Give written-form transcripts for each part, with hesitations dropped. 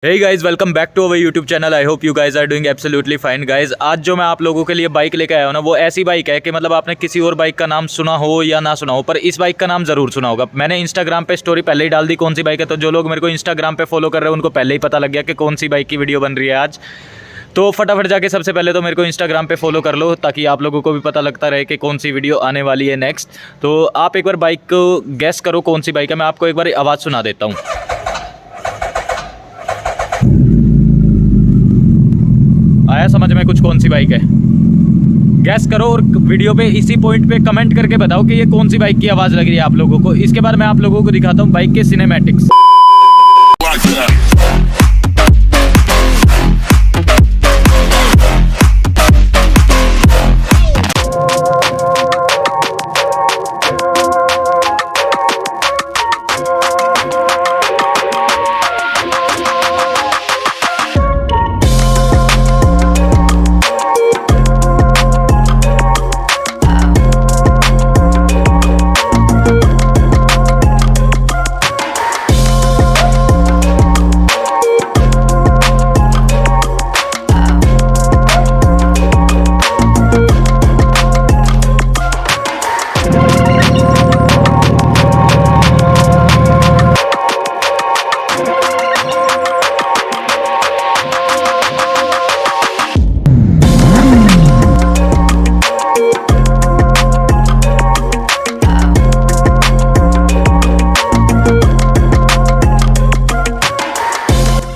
Hey guys, welcome back to our YouTube channel. I hope you guys are doing absolutely fine. Guys, आज जो मैं आप लोगों के लिए बाइक लेकर आया हूँ ना, वो ऐसी बाइक है कि मतलब आपने किसी और बाइक का नाम सुना हो या ना सुना हो, पर इस बाइक का नाम ज़रूर सुना होगा। मैंने इंस्टाग्राम पे स्टोरी पहले ही डाल दी कौन सी बाइक है, तो जो लोग मेरे को इंस्टाग्राम पे फॉलो कर रहे हैं उनको पहले ही पता लग गया कि कौन सी बाइक की वीडियो बन रही है आज। तो फटाफट जाके सबसे पहले तो मेरे को इंस्टाग्राम पे फॉलो कर लो, ताकि आप लोगों को भी पता लगता रहे कि कौन सी वीडियो आने वाली है नेक्स्ट। तो आप एक बार बाइक को गेस करो कौन सी बाइक है। मैं आपको एक बार आवाज़ सुना देता हूँ। आया समझ में कुछ कौन सी बाइक है? गैस करो और वीडियो पे इसी पॉइंट पे कमेंट करके बताओ कि ये कौन सी बाइक की आवाज़ लग रही है आप लोगों को। इसके बाद मैं आप लोगों को दिखाता हूँ बाइक के cinematics.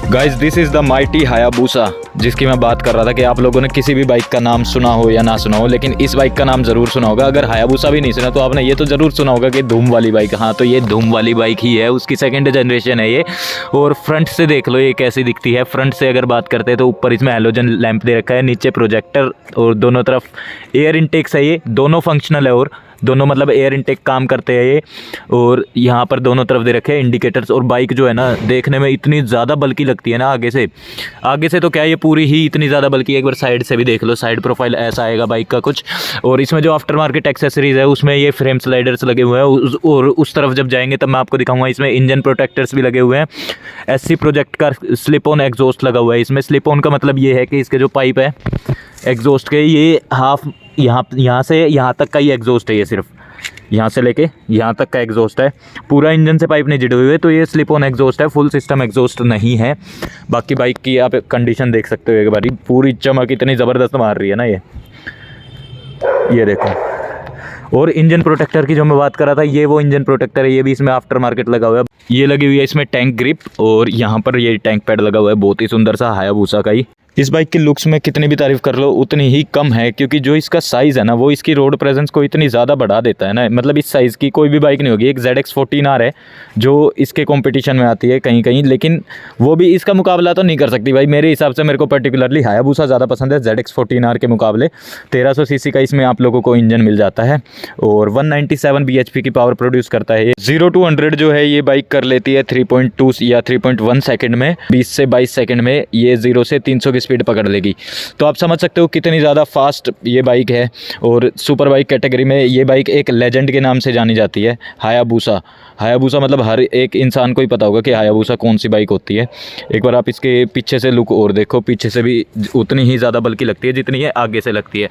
Guys, this is the mighty Hayabusa, जिसकी मैं बात कर रहा था कि आप लोगों ने किसी भी बाइक का नाम सुना हो या ना सुना हो, लेकिन इस बाइक का नाम ज़रूर सुना होगा। अगर हायाबुसा भी नहीं सुना तो आपने ये तो ज़रूर सुना होगा कि धूम वाली बाइक। हाँ, तो ये धूम वाली बाइक ही है, उसकी सेकंड जनरेशन है ये। और फ्रंट से देख लो ये कैसी दिखती है। फ्रंट से अगर बात करते हैं तो ऊपर इसमें हेलोजन लैंप दे रखा है, नीचे प्रोजेक्टर और दोनों तरफ एयर इनटेक्स है। ये दोनों फंक्शनल है और दोनों मतलब एयर इनटेक काम करते हैं ये। और यहाँ पर दोनों तरफ दे रखे हैं इंडिकेटर्स। और बाइक जो है ना, देखने में इतनी ज़्यादा बल्कि लगती है ना आगे से तो क्या ये पूरी ही इतनी ज़्यादा बल्कि। एक बार साइड से भी देख लो, साइड प्रोफाइल ऐसा आएगा बाइक का कुछ। और इसमें जो आफ्टर मार्केट एक्सेसरीज़ है उसमें ये फ्रेम स्लाइडर्स लगे हुए हैं। और उस तरफ जब जाएंगे तब मैं आपको दिखाऊंगा, इसमें इंजन प्रोटेक्टर्स भी लगे हुए हैं। SC प्रोजेक्ट का स्लिप ऑन एग्जॉस्ट लगा हुआ है इसमें। स्लिप ऑन का मतलब ये है कि इसके जो पाइप है एग्जॉस्ट के, ये हाफ यहाँ से यहाँ तक का ही एग्जॉस्ट है। ये सिर्फ यहाँ से लेके यहाँ तक का एग्जॉस्ट है, पूरा इंजन से पाइप नहीं जुड़े हुए। तो ये स्लिप ऑन एग्जॉस्ट है, फुल सिस्टम एग्जॉस्ट नहीं है। बाकी बाइक की आप कंडीशन देख सकते हो एक बारी, पूरी चमक इतनी ज़बरदस्त मार रही है ना ये देखो। और इंजन प्रोटेक्टर की जो मैं बात कर रहा था, ये वो इंजन प्रोटेक्टर है, ये भी इसमें आफ्टर मार्केट लगा हुआ है। ये लगी हुई है इसमें टैंक ग्रिप, और यहाँ पर ये टैंक पैड लगा हुआ है, बहुत ही सुंदर सा हायाबुसा का ही। इस बाइक की लुक्स में कितनी भी तारीफ कर लो उतनी ही कम है, क्योंकि जो इसका साइज़ है ना, वो इसकी रोड प्रेजेंस को इतनी ज़्यादा बढ़ा देता है ना। मतलब इस साइज़ की कोई भी बाइक नहीं होगी। एक ZX14R है जो इसके कंपटीशन में आती है कहीं कहीं, लेकिन वो भी इसका मुकाबला तो नहीं कर सकती भाई। मेरे हिसाब से मेरे को पर्टिकुलरली हायाबुसा ज़्यादा पसंद है ZX14R के मुकाबले। 1300 सीसी का इसमें आप लोगों को इंजन मिल जाता है और 197 bhp की पावर प्रोड्यूस करता है। 0 to 100 जो है ये बाइक कर लेती है 3.2 या 3.1 सेकेंड में। 20 से 22 सेकेंड में ये 0 से 300 की स्पीड पकड़ लेगी। तो आप समझ सकते हो कितनी ज़्यादा फास्ट ये बाइक है। और सुपर बाइक कैटेगरी में ये बाइक एक लेजेंड के नाम से जानी जाती है, हायाबुसा। हायाबुसा मतलब हर एक इंसान को ही पता होगा कि हायाबुसा कौन सी बाइक होती है। एक बार आप इसके पीछे से लुक और देखो, पीछे से भी उतनी ही ज़्यादा बल्कि लगती है जितनी ये आगे से लगती है।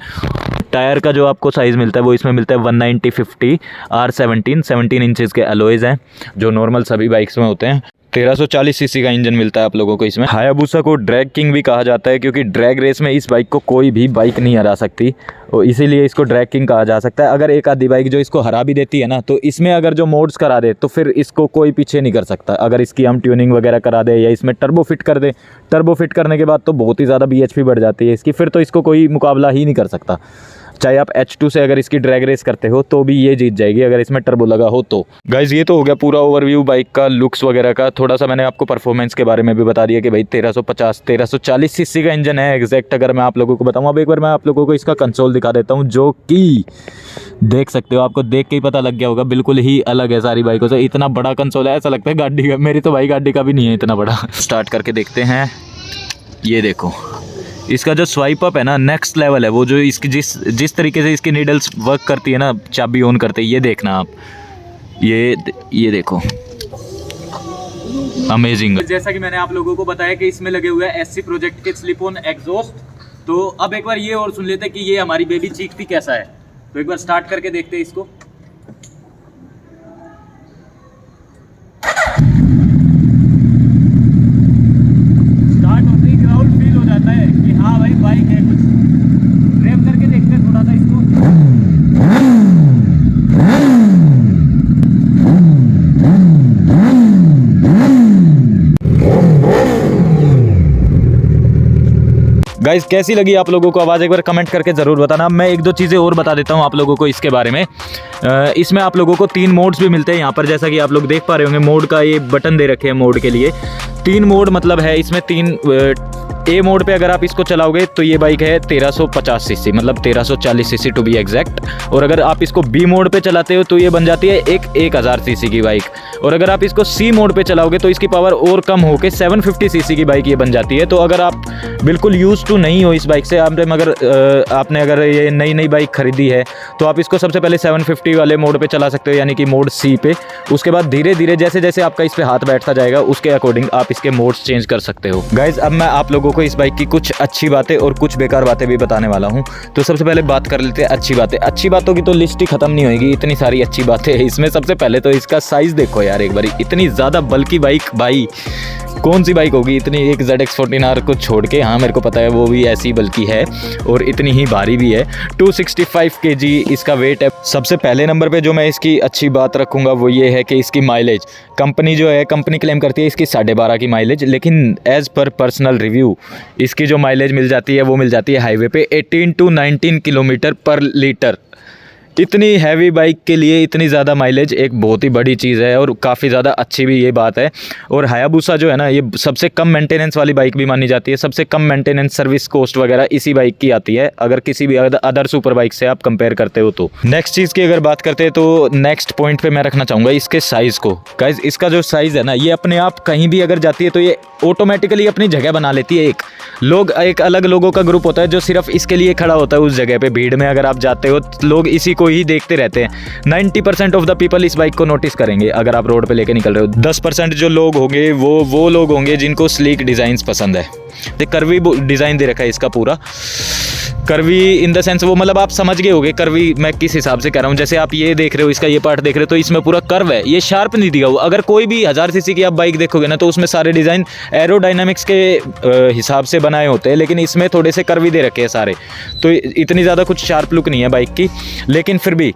टायर का जो आपको साइज़ मिलता है वो इसमें मिलता है 190/50 R17 इंचेस के अलॉयज़ हैं, जो नॉर्मल सभी बाइक्स में होते हैं। 1340 सीसी का इंजन मिलता है आप लोगों को इसमें। हायाबुसा को ड्रैग किंग भी कहा जाता है, क्योंकि ड्रैग रेस में इस बाइक को कोई भी बाइक नहीं हरा सकती, और इसीलिए इसको ड्रैग किंग कहा जा सकता है। अगर एक आधी बाइक जो इसको हरा भी देती है ना, तो इसमें अगर जो मोड्स करा दे तो फिर इसको कोई पीछे नहीं कर सकता। अगर इसकी हम ट्यूनिंग वगैरह करा दे या इसमें टर्बो फिट कर दे, टर्बो फिट करने के बाद तो बहुत ही ज़्यादा bhp बढ़ जाती है इसकी, फिर तो इसको कोई मुकाबला ही नहीं कर सकता। चाहे आप H2 से अगर इसकी ड्रैग रेस करते हो तो भी ये जीत जाएगी अगर इसमें टर्बो लगा हो तो। गाइज, ये तो हो गया पूरा ओवरव्यू बाइक का, लुक्स वगैरह का। थोड़ा सा मैंने आपको परफॉर्मेंस के बारे में भी बता दिया कि भाई 1340 सीसी का इंजन है एग्जैक्ट, अगर मैं आप लोगों को बताऊँ। अब एक बार मैं आप लोगों को इसका कंसोल दिखा देता हूँ, जो कि देख सकते हो, आपको देख के ही पता लग गया होगा, बिल्कुल ही अलग है सारी बाइकों से। इतना बड़ा कंसोल है, ऐसा लगता है गाड़ी का। मेरी तो भाई गाड़ी का भी नहीं है इतना बड़ा। स्टार्ट करके देखते हैं। ये देखो, इसका जो स्वाइप अप है ना, नेक्स्ट लेवल है। वो जो इसकी जिस तरीके से इसकी नीडल्स वर्क करती है ना, चाबी ऑन करते, ये देखना आप, ये देखो। अमेजिंग। जैसा कि मैंने आप लोगों को बताया कि इसमें लगे हुए हैं SC प्रोजेक्ट के स्लिप ऑन एग्जॉस्ट। तो अब एक बार ये और सुन लेते हैं कि ये हमारी बेबी चीखती कैसा है। तो एक बार स्टार्ट करके देखते हैं इसको। स्टार्ट होते ही ग्राउंड फील हो जाता है कि हाँ भाई बाइक है कुछ। ड्राइव करके देखते हैं थोड़ा सा इसको। गाइस कैसी लगी आप लोगों को आवाज़, एक बार कमेंट करके ज़रूर बताना। मैं एक दो चीज़ें और बता देता हूँ आप लोगों को इसके बारे में। इसमें आप लोगों को 3 मोड्स भी मिलते हैं यहाँ पर, जैसा कि आप लोग देख पा रहे होंगे। मोड का ये बटन दे रखे हैं मोड के लिए। 3 मोड मतलब है इसमें 3। ए मोड पे अगर आप इसको चलाओगे तो ये बाइक है 1350 सीसी, मतलब 1340 सीसी टू बी एग्जैक्ट। और अगर आप इसको बी मोड पे चलाते हो तो ये बन जाती है एक 1000 सीसी की बाइक। और अगर आप इसको सी मोड पे चलाओगे तो इसकी पावर और कम होकर 750 सीसी की बाइक ये बन जाती है। तो अगर आप बिल्कुल यूज टू नहीं हो इस बाइक से, आपने अगर ये नई बाइक खरीदी है तो आप इसको सबसे पहले 750 वाले मोड पे चला सकते हो, यानी कि मोड सी पे। उसके बाद धीरे धीरे जैसे जैसे आपका इस पे हाथ बैठता जाएगा उसके अकॉर्डिंग आप इसके मोड्स चेंज कर सकते हो। गाइज अब मैं आप लोगों को इस बाइक की कुछ अच्छी बातें और कुछ बेकार बातें भी बताने वाला हूं। तो सबसे पहले बात कर लेते हैं अच्छी बातें। अच्छी बातों की तो लिस्ट ही खत्म नहीं होगी, इतनी सारी अच्छी बातें हैं इसमें। सबसे पहले तो इसका साइज देखो यार एक बार, इतनी ज़्यादा बल्कि बाइक, भाई कौन सी बाइक होगी इतनी, एक ZX14R को छोड़ के। हाँ मेरे को पता है वो भी ऐसी बल्कि है और इतनी ही भारी भी है। 265 kg इसका वेट है। सबसे पहले नंबर पे जो मैं इसकी अच्छी बात रखूँगा वो ये है कि इसकी माइलेज, कंपनी क्लेम करती है इसकी 12.5 की माइलेज, लेकिन एज़ पर पर्सनल रिव्यू इसकी जो माइलेज मिल जाती है वो मिल जाती है हाईवे पे 18 to 19 किलोमीटर पर लीटर। इतनी हैवी बाइक के लिए इतनी ज़्यादा माइलेज एक बहुत ही बड़ी चीज़ है और काफ़ी ज़्यादा अच्छी भी ये बात है। और हायाबुसा जो है ना, ये सबसे कम मेंटेनेंस वाली बाइक भी मानी जाती है। सबसे कम मेंटेनेंस, सर्विस कॉस्ट वगैरह इसी बाइक की आती है अगर किसी भी अदर सुपर बाइक से आप कंपेयर करते हो तो। नेक्स्ट चीज़ की अगर बात करते हैं तो नेक्स्ट पॉइंट पर मैं रखना चाहूँगा इसके साइज़ को। गाइज इसका जो साइज़ है ना, ये अपने आप कहीं भी अगर जाती है तो ये ऑटोमेटिकली अपनी जगह बना लेती है। एक अलग लोगों का ग्रुप होता है जो सिर्फ इसके लिए खड़ा होता है उस जगह पे। भीड़ में अगर आप जाते हो तो लोग इसी को ही देखते रहते हैं। 90% ऑफ द पीपल इस बाइक को नोटिस करेंगे अगर आप रोड पे लेके निकल रहे हो। 10% जो लोग होंगे वो लोग होंगे जिनको स्लीक डिज़ाइंस पसंद है। तो कर्वी डिज़ाइन दे रखा है इसका पूरा। कर्वी इन द सेंस वो, मतलब आप समझ गए होगे कर्वी मैं किस हिसाब से कह रहा हूँ। जैसे आप ये देख रहे हो, इसका ये पार्ट देख रहे हो तो इसमें पूरा कर्व है, ये शार्प नहीं दिया हुआ। अगर कोई भी 1000 सीसी की आप बाइक देखोगे ना तो उसमें सारे डिज़ाइन एरोडायनामिक्स के हिसाब से बनाए होते हैं, लेकिन इसमें थोड़े से कर्वी दे रखे हैं सारे। तो इतनी ज़्यादा कुछ शार्प लुक नहीं है बाइक की, लेकिन फिर भी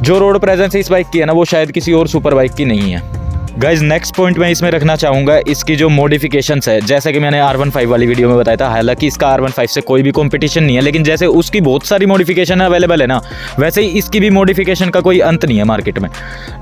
जो रोड प्रेजेंस इस बाइक की है ना वो शायद किसी और सुपर बाइक की नहीं है। गाइज नेक्स्ट पॉइंट मैं इसमें रखना चाहूँगा इसकी जो मॉडिफिकेशंस है। जैसा कि मैंने R15 वाली वीडियो में बताया था, हालांकि इसका R15 से कोई भी कंपटीशन नहीं है, लेकिन जैसे उसकी बहुत सारी मॉडिफिकेशन अवेलेबल है ना, वैसे ही इसकी भी मॉडिफिकेशन का कोई अंत नहीं है मार्केट में।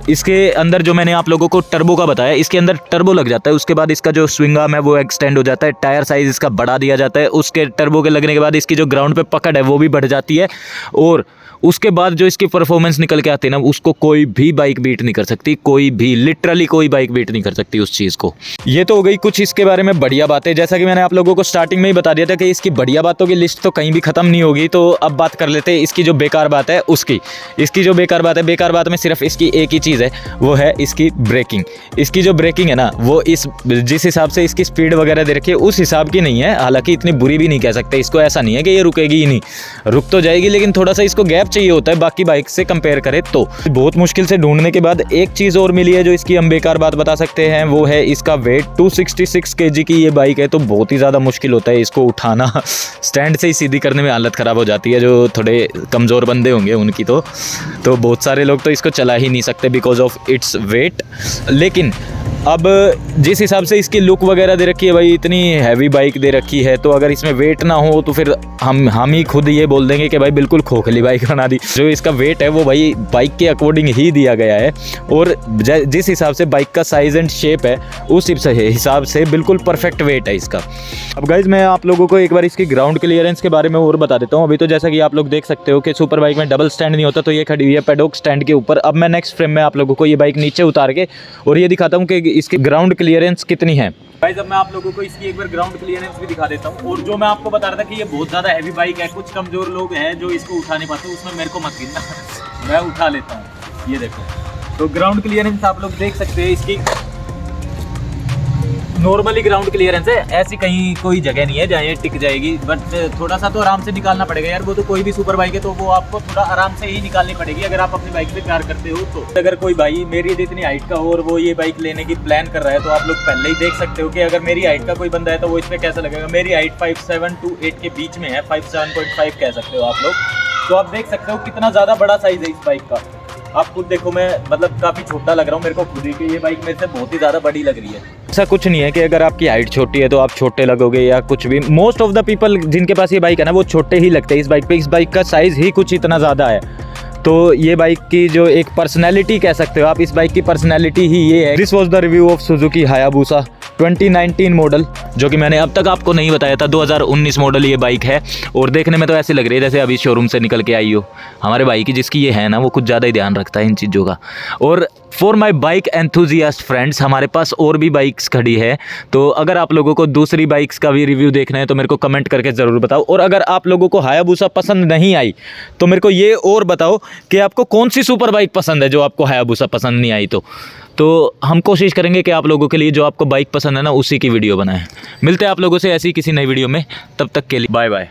इसके अंदर जो मैंने आप लोगों को टर्बो का बताया, इसके अंदर टर्बो लग जाता है। उसके बाद इसका जो स्विंग आर्म है वो एक्सटेंड हो जाता है, टायर साइज इसका बढ़ा दिया जाता है। उसके टर्बो के लगने के बाद इसकी जो ग्राउंड पे पकड़ है वो भी बढ़ जाती है। और उसके बाद जो इसकी परफॉर्मेंस निकल के आती है ना, उसको कोई भी बाइक बीट नहीं कर सकती, कोई भी, लिटरली कोई बाइक बीट नहीं कर सकती उस चीज़ को। ये तो हो गई कुछ इसके बारे में बढ़िया बातें। जैसा कि मैंने आप लोगों को स्टार्टिंग में ही बता दिया था कि इसकी बढ़िया बातों की लिस्ट तो कहीं भी ख़त्म नहीं होगी। तो अब बात कर लेते हैं इसकी जो बेकार बात है उसकी। इसकी जो बेकार बात है, बेकार बात में सिर्फ इसकी एक ही चीज़ है, वो है इसकी ब्रेकिंग। इसकी जो ब्रेकिंग है ना वो जिस हिसाब से इसकी स्पीड वगैरह दे रखी है उस हिसाब की नहीं है। हालांकि इतनी बुरी भी नहीं कह सकते इसको, ऐसा नहीं है कि ये रुकेगी ही नहीं, रुक तो जाएगी, लेकिन थोड़ा सा इसको गैप चाहिए होता है बाकी बाइक से कंपेयर करें तो। बहुत मुश्किल से ढूंढने के बाद एक चीज़ और मिली है जो इसकी हम बेकार बात बता सकते हैं, वो है इसका वेट। 266 kg की ये बाइक है तो बहुत ही ज़्यादा मुश्किल होता है इसको उठाना। स्टैंड से ही सीधी करने में हालत ख़राब हो जाती है। जो थोड़े कमज़ोर बंदे होंगे उनकी तो बहुत सारे लोग तो इसको चला ही नहीं सकते बिकॉज ऑफ इट्स वेट। लेकिन अब जिस हिसाब से इसकी लुक वगैरह दे रखी है भाई, इतनी हैवी बाइक दे रखी है, तो अगर इसमें वेट ना हो तो फिर हम ही खुद ये बोल देंगे कि भाई बिल्कुल खोखली बाइक बना दी। जो इसका वेट है वो भाई बाइक के अकॉर्डिंग ही दिया गया है और जिस हिसाब से बाइक का साइज़ एंड शेप है उस हिसाब से बिल्कुल परफेक्ट वेट है इसका। अब गाइज मैं आप लोगों को एक बार इसकी ग्राउंड क्लियरेंस के बारे में और बता देता हूँ। अभी तो जैसा कि आप लोग देख सकते हो कि सुपर बाइक में डबल स्टैंड नहीं होता, तो ये खड़ी हुई है पेडोक स्टैंड के ऊपर। अब मैं नेक्स्ट फ्रेम में आप लोगों को ये बाइक नीचे उतार के और ये दिखाता हूँ कि इसकी ग्राउंड क्लियरेंस कितनी है। गाइस अब मैं आप लोगों को इसकी एक बार ग्राउंड क्लियरेंस भी दिखा देता हूँ। और जो मैं आपको बता रहा था कि ये बहुत ज़्यादा हैवी बाइक है, कुछ कमज़ोर लोग हैं जो इसको उठा नहीं पाते, उसमें मेरे को मत गिनना, मैं उठा लेता हूँ। ये देखो, तो ग्राउंड क्लियरेंस आप लोग देख सकते हैं इसकी। नॉर्मली ग्राउंड क्लियरेंस है, ऐसी कहीं कोई जगह नहीं है जहाँ ये टिक जाएगी, बट थोड़ा सा तो आराम से निकालना पड़ेगा यार। वो तो कोई भी सुपर बाइक है तो वो आपको थोड़ा आराम से ही निकालनी पड़ेगी अगर आप अपनी बाइक पे प्यार करते हो तो। अगर कोई भाई मेरी जितनी हाइट का हो और वो ये बाइक लेने की प्लान कर रहा है तो आप लोग पहले ही देख सकते हो कि अगर मेरी हाइट का कोई बंदा है तो वो इस पर कैसा लगेगा। मेरी हाइट 5'7" to 8 के बीच में है, 5'7.5" कह सकते हो आप लोग। तो आप देख सकते हो कितना ज़्यादा बड़ा साइज़ है इस बाइक का। आप खुद देखो, मैं मतलब काफ़ी छोटा लग रहा हूँ मेरे को खुद ही कि ये बाइक मेरे से बहुत ही ज़्यादा बड़ी लग रही है। ऐसा कुछ नहीं है कि अगर आपकी हाइट छोटी है तो आप छोटे लगोगे या कुछ भी। मोस्ट ऑफ द पीपल जिनके पास ये बाइक है ना वो छोटे ही लगते हैं इस बाइक पे। इस बाइक का साइज़ ही कुछ इतना ज़्यादा है। तो ये बाइक की जो एक पर्सनैलिटी कह सकते हो आप, इस बाइक की पर्सनैलिटी ही ये है। This was the review of Suzuki Hayabusa 2019 model, जो कि मैंने अब तक आपको नहीं बताया था। 2019 मॉडल ये बाइक है और देखने में तो ऐसी लग रही है जैसे अभी शोरूम से निकल के आई हो। हमारे भाई की जिसकी ये है ना वो कुछ ज़्यादा ही ध्यान रखता है इन चीज़ों का। और for my bike enthusiast friends, हमारे पास और भी बाइक्स खड़ी है, तो अगर आप लोगों को दूसरी बाइक्स का भी रिव्यू देखना है तो मेरे को कमेंट करके ज़रूर बताओ। और अगर आप लोगों को हायाबुसा पसंद नहीं आई तो मेरे को ये और बताओ कि आपको कौन सी सुपर बाइक पसंद है जो आपको हायाबुसा पसंद नहीं आई। तो हम कोशिश करेंगे कि आप लोगों के लिए जो आपको बाइक पसंद है ना उसी की वीडियो बनाएं। मिलते हैं आप लोगों से ऐसी किसी नई वीडियो में, तब तक के लिए बाय बाय।